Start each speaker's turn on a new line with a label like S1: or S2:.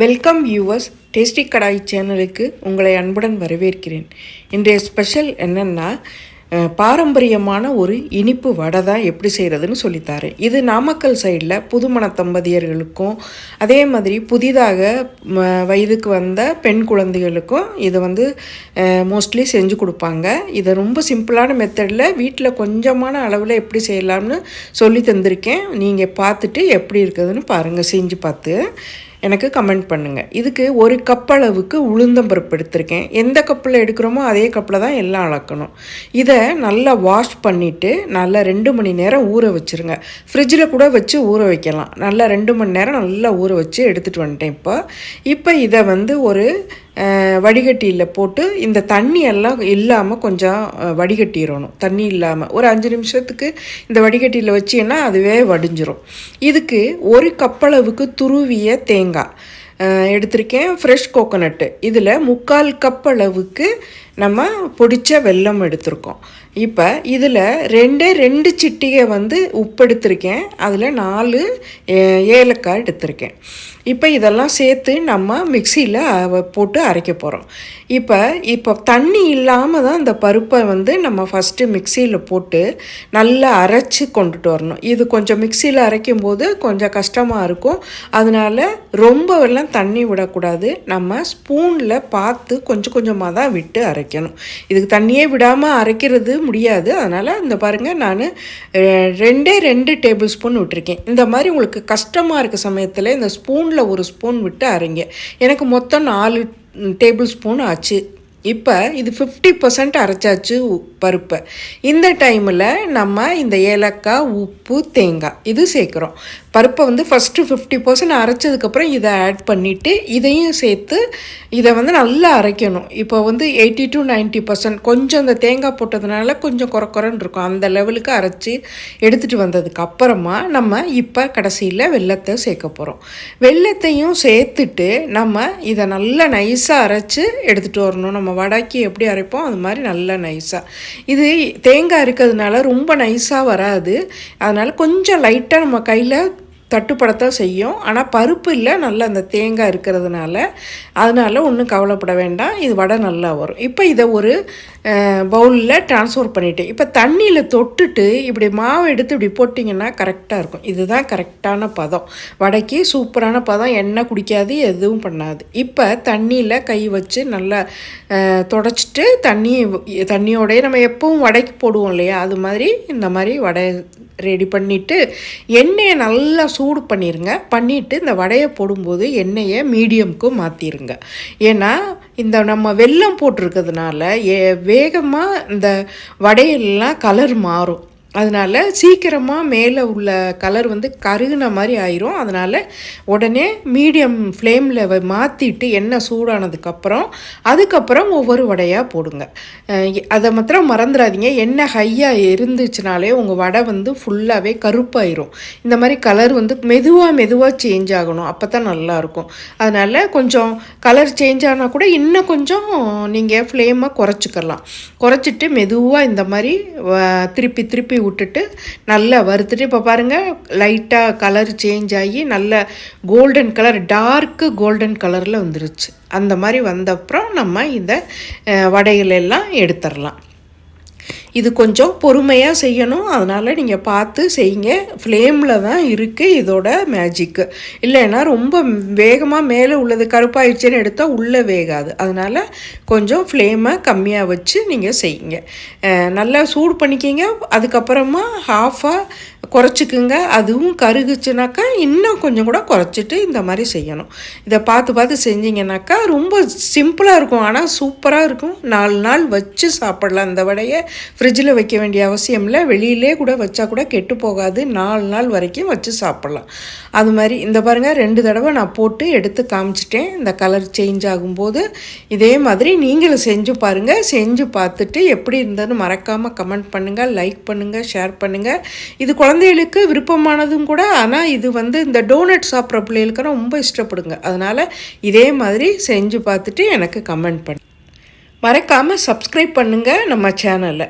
S1: Welcome viewers. Tasty கடாய் சேனலுக்கு உங்களை அன்புடன் வரவேற்கிறேன். இன்றைய ஸ்பெஷல் என்னென்னா பாரம்பரியமான ஒரு இனிப்பு வடை தான் எப்படி செய்கிறதுன்னு சொல்லித்தாரேன். இது நாமக்கல் சைடில் புதுமண தம்பதியர்களுக்கும் அதே மாதிரி புதிதாக வயதுக்கு வந்த பெண் குழந்தைகளுக்கும் இதை மோஸ்ட்லி செஞ்சு கொடுப்பாங்க. இதை ரொம்ப சிம்பிளான மெத்தடில் வீட்டில் கொஞ்சமான அளவில் எப்படி செய்யலாம்னு சொல்லி தந்திருக்கேன். நீங்கள் பார்த்துட்டு எப்படி இருக்குதுன்னு பாருங்கள், செஞ்சு பார்த்து எனக்கு கமெண்ட் பண்ணுங்கள். இதுக்கு ஒரு கப் அளவுக்கு உளுந்தம்பருப்பு எடுத்திருக்கேன். எந்த கப்பில் எடுக்கிறோமோ அதே கப்பில் தான் எல்லாம் அளக்கணும். இதை நல்லா வாஷ் பண்ணிவிட்டு நல்லா 2 மணி நேரம் ஊற வச்சுருங்க. ஃப்ரிட்ஜில் கூட வச்சு ஊற வைக்கலாம். நல்லா 2 மணி நேரம் நல்லா ஊற வச்சு எடுத்துகிட்டு வந்துட்டேன். இப்போ இதை ஒரு வடிகட்டியில் போட்டு இந்த தண்ணி எல்லாம் இல்லாமல் கொஞ்சம் வடிகட்டிடணும். தண்ணி இல்லாமல் ஒரு 5 நிமிஷத்துக்கு இந்த வடிகட்டியில் வச்சிங்கன்னா அதுவே வடிஞ்சிரும். இதுக்கு ஒரு கப்பளவுக்கு துருவிய தேங்காய் எடுத்திருக்கேன். Fresh coconut. இதில் 3/4 கப் அளவுக்கு நம்ம பொடிச்ச வெல்லம் எடுத்திருக்கோம். இப்போ இதில் 2 சிட்டிகை உப்பு எடுத்திருக்கேன். அதில் 4 ஏலக்காய் எடுத்திருக்கேன். இப்போ இதெல்லாம் சேர்த்து நம்ம மிக்சியில் போட்டு அரைக்க போகிறோம். இப்போ தண்ணி இல்லாமல் தான் இந்த பருப்பை நம்ம ஃபஸ்ட்டு மிக்சியில் போட்டு நல்லா அரைச்சி கொண்டுட்டு வரணும். இது கொஞ்சம் மிக்சியில் அரைக்கும் போது கொஞ்சம் கஷ்டமாக இருக்கும். அதனால் ரொம்பவெல்லாம் தண்ணி விடக்கூடாது. நம்ம ஸ்பூனில் பார்த்து கொஞ்சம் கொஞ்சமாக தான் விட்டு அரைக்கணும். இதுக்கு தண்ணியே விடாமல் அரைக்கிறது முடியாது. அதனால் இந்த பாருங்கள், நான் 2 டேபிள் ஸ்பூன் விட்டுருக்கேன். இந்த மாதிரி உங்களுக்கு கஷ்டமாக இருக்க சமயத்தில் இந்த ஸ்பூனில் 1 ஸ்பூன் விட்டு அரைங்க. எனக்கு மொத்தம் 4 டேபிள் ஸ்பூன் ஆச்சு. இப்போ இது 50% அரைச்சாச்சு பருப்பை. இந்த டைமில் நம்ம இந்த ஏலக்காய், உப்பு, தேங்காய் இது சேர்க்குறோம். பருப்பை ஃபஸ்ட்டு 50% அரைச்சதுக்கப்புறம் இதை ஆட் பண்ணிவிட்டு இதையும் சேர்த்து இதை நல்லா அரைக்கணும். இப்போ 80 to 90% கொஞ்சம் இந்த தேங்காய் போட்டதுனால கொஞ்சம் குறன்னு இருக்கும். அந்த லெவலுக்கு அரைச்சி எடுத்துகிட்டு வந்ததுக்கு அப்புறமா நம்ம இப்போ கடைசியில் வெல்லத்தை சேர்க்க போகிறோம். வெல்லத்தையும் சேர்த்துட்டு நம்ம இதை நல்லா நைஸாக அரைச்சி எடுத்துகிட்டு வரணும். நம்ம வடைக்கு எப்படி அரைப்போம் அது மாதிரி நல்லா நைஸாக. இது தேங்காய் இருக்கிறதுனால ரொம்ப நைஸாக வராது. அதனால் கொஞ்சம் லைட்டாக நம்ம கையில் தட்டுப்படத்தான் செய்யும். ஆனால் பருப்பு இல்லை, நல்லா அந்த தேங்காய் இருக்கிறதுனால அதனால் ஒன்றும் கவலைப்பட வேண்டாம். இது வடை நல்லா வரும். இப்போ இதை ஒரு பவுலில் ட்ரான்ஸ்ஃபர் பண்ணிவிட்டு இப்போ தண்ணியில் தொட்டுட்டு இப்படி மாவை எடுத்து இப்படி போட்டிங்கன்னா கரெக்டாக இருக்கும். இதுதான் கரெக்டான பதம். வடைக்கு சூப்பரான பதம். எண்ணெய் குடிக்காது, எதுவும் பண்ணாது. இப்போ தண்ணியில் கை வச்சு நல்லா தொடச்சிட்டு தண்ணியோடய நம்ம எப்பவும் வடைக்கு போடுவோம் இல்லையா, அது மாதிரி இந்த மாதிரி வடை ரெடி பண்ணிவிட்டு எண்ணெயை நல்லா சூடு பண்ணிவிட்டு இந்த வடையை போடும்போது எண்ணெயை மீடியமுக்கு மாற்றிடுங்க. ஏன்னா இந்த நம்ம வெல்லம் போட்டிருக்கிறதுனால வேகமாக இந்த வடையெல்லாம் கலர் மாறும். அதனால் சீக்கிரமாக மேலே உள்ள கலர் கருகுன மாதிரி ஆயிரும். அதனால் உடனே மீடியம் ஃப்ளேமில் மாற்றிட்டு எண்ணெய் சூடானதுக்கப்புறம் ஒவ்வொரு வடையாக போடுங்க. அதை மாத்திரம் மறந்துடாதீங்க. எண்ணெய் ஹையாக இருந்துச்சுனாலே உங்கள் வடை ஃபுல்லாகவே கருப்பாயிரும். இந்த மாதிரி கலர் மெதுவாக சேஞ்ச் ஆகணும். அப்போ தான் நல்லாயிருக்கும். அதனால் கொஞ்சம் கலர் சேஞ்ச் ஆனால் கூட இன்னும் கொஞ்சம் நீங்கள் ஃப்ளேமை குறைச்சிட்டு மெதுவாக இந்த மாதிரி திருப்பி விட்டுட்டு நல்லா வறுத்துட்டு இப்போ பாருங்கள், லைட்டாக கலர் சேஞ்ச் ஆகி நல்ல கோல்டன் கலர், டார்க்கு கோல்டன் கலரில் வந்துருச்சு. அந்த மாதிரி வந்தப்புறம் நம்ம இந்த வடைகளெல்லாம் எடுத்துடலாம். இது கொஞ்சம் பொறுமையாக செய்யணும். அதனால் நீங்கள் பார்த்து செய்யுங்க. ஃப்ளேமில் தான் இருக்குது இதோட மேஜிக்கு. இல்லைன்னா ரொம்ப வேகமாக மேலே உள்ளது கருப்பாயிடுச்சுன்னு எடுத்தால் உள்ளே வேகாது. அதனால் கொஞ்சம் ஃப்ளேமை கம்மியாக வச்சு நீங்கள் செய்யுங்க. நல்லா சூடு பண்ணிக்கிங்க. அதுக்கப்புறமா ஹாஃபாக குறைச்சிக்குங்க. அதுவும் கருகுச்சுனாக்கா இன்னும் கொஞ்சம் கூட குறைச்சிட்டு இந்த மாதிரி செய்யணும். இதை பார்த்து செஞ்சிங்கனாக்கா ரொம்ப சிம்பிளாக இருக்கும். ஆனால் சூப்பராக இருக்கும். 4 நாள் வச்சு சாப்பிடலாம். இந்த வடையை ஃப்ரிட்ஜில் வைக்க வேண்டிய அவசியம் இல்லை. வெளியிலே கூட வச்சா கூட கெட்டு போகாது. 4 நாள் வரைக்கும் வச்சு சாப்பிட்லாம். அது மாதிரி இந்த பாருங்கள், 2 தடவை நான் போட்டு எடுத்து காமிச்சிட்டேன். இந்த கலர் சேஞ்ச் ஆகும்போது இதே மாதிரி நீங்களும் செஞ்சு பாருங்கள். செஞ்சு பார்த்துட்டு எப்படி இருந்ததுன்னு மறக்காமல் கமெண்ட் பண்ணுங்கள், லைக் பண்ணுங்கள், ஷேர் பண்ணுங்கள். இது குழந்தைகளுக்கு விருப்பமானதும் கூட. ஆனால் இது இந்த டோனட் சாப்பிட்ற பிள்ளைகளுக்கு ரொம்ப இஷ்டப்படுங்க. அதனால் இதே மாதிரி செஞ்சு பார்த்துட்டு எனக்கு கமெண்ட் பண்ணுங்கள். மறக்காமல் சப்ஸ்கிரைப் பண்ணுங்கள் நம்ம சேனலை.